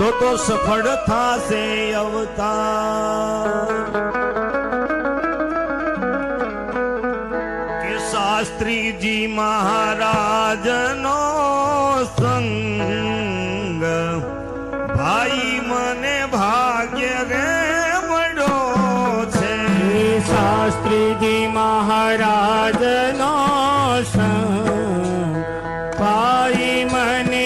તો સફળ થાશે અવતાર કે શાસ્ત્રીજી મહારાજનો સંગ ભાઈ મને ભાગ્ય રે મળ્યો છે શાસ્ત્રીજી મહારાજનો સંગ ભાઈ મને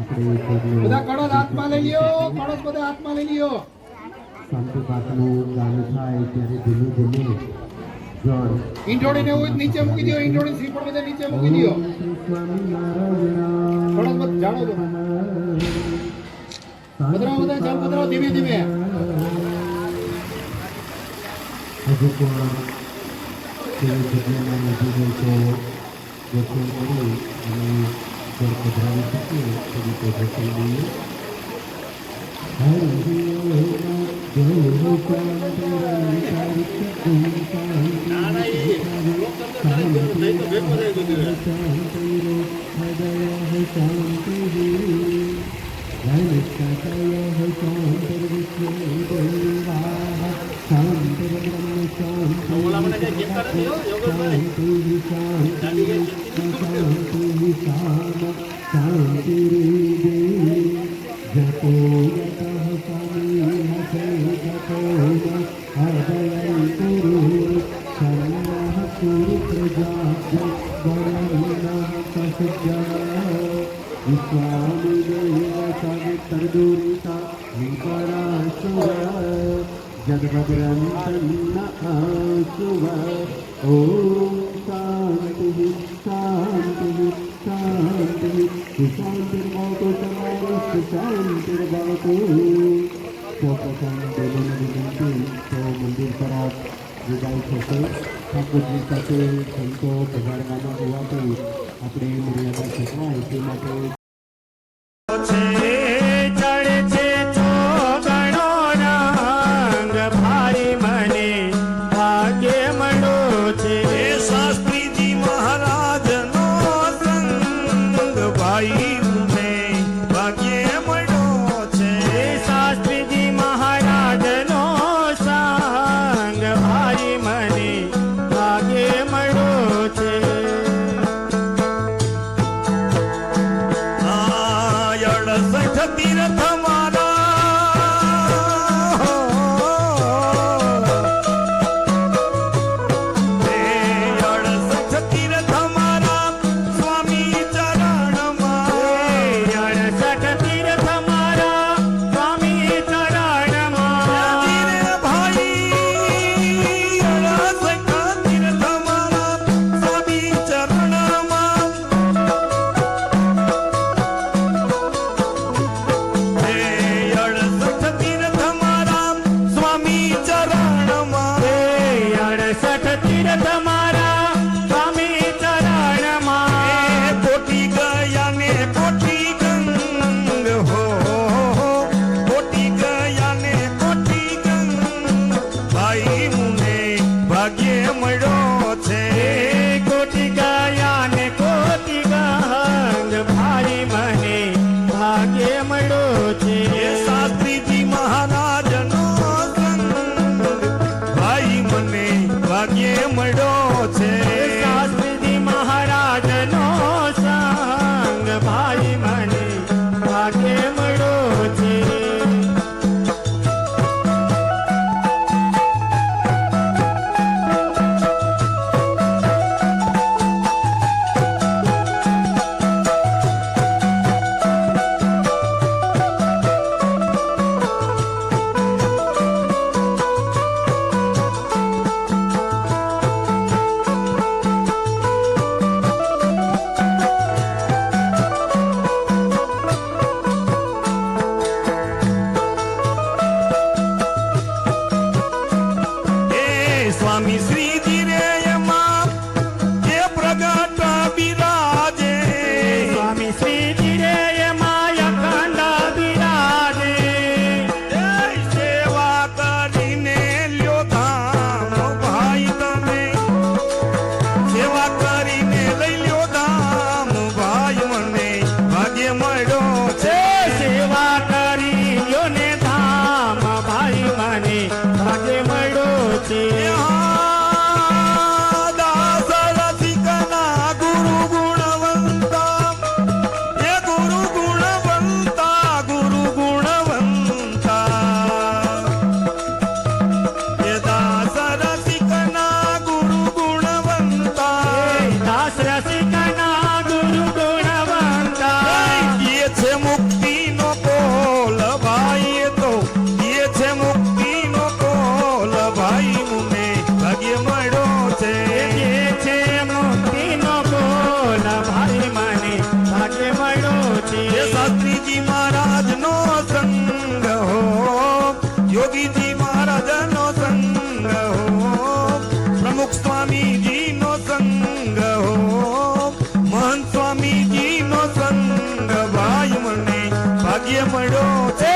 બધા કળશ હાથમાં લઈ લ્યો, કળશ બધા હાથમાં લઈ લ્યો. શાંતિ પાકનું ગાયું થાય ત્યારે ધીમે ધીમે જળ ઈંટોળીને એવું નીચે મૂકી દો, ઈંટોળી શ્રીફળ બધા નીચે મૂકી દો. કળશ બધા જાણો છો. પધરાવો બધા, ચાલ પધરાવો ધીમે ધીમે. હજુ પણ તે જગ્યામાં નજીક તો દર્શન કરી અને જળ પધરાવી શકીએ તે રીતે દર્શન લઈએ. जगद्रंतना आसुवा ओम शांति शांति शांति शांतिर्भवतु समारुष्ट शांतिर्भवतु. સૌપ્રથમ બેલોને વિનંતી તો મંદિર તરફ વિદાય થશે. ઠાકોરજી સાથે સંતો પધારવાના હોવાથી આપણે મર્યાદા સચવાય તે માટે સૈ મળ્યો છે. શાસ્ત્રીજી મહારાજનો સંગ ભાઈ મને ભાગ્ય મળ્યો છે. એ સ્વામી શ્રીજી રે એમાં એ પ્રગટ બિરાજે. સ્વામી શ્રીજી રે એમાં અખંડ બિરાજે. જય સેવા કરીને લ્યો ધામ ભાઈ તમે. સેવા કરીને લઈ લ્યો ધામ ભાઈ મને ભાગ્ય મળ્યો છે. સેવા કરી લ્યો ને ધામ ભાઈ મને ભાગ્ય મળ્યો છે. દાસ રસિકના ગુરુ ગુણવંતા. એ ગુરુ ગુણવંતા, ગુરુ ગુણવંતા. એ દાસ રસિકના ગુરુ ગુણવંતા. દાસ રસિકના ગુરુ ગુણવંતા. એ છે મુક્તિનો કોલ ભાઈ, એ તો એ છે મુક્તિનો કોલ ભાઈ મને ભાગ્ય મળ્યો છે. જે છે મુક્તિનો કોલ ભાઈ મને ભાગ્ય મળ્યો છે. એ શાસ્ત્રીજી મહારાજનો સંગ હો, યોગીજી મહારાજનો સંગ હો, પ્રમુખ સ્વામીજીનો સંગ હો, મહંત સ્વામીજીનો સંગ ભાઈ મને ભાગ્ય મળ્યો છે.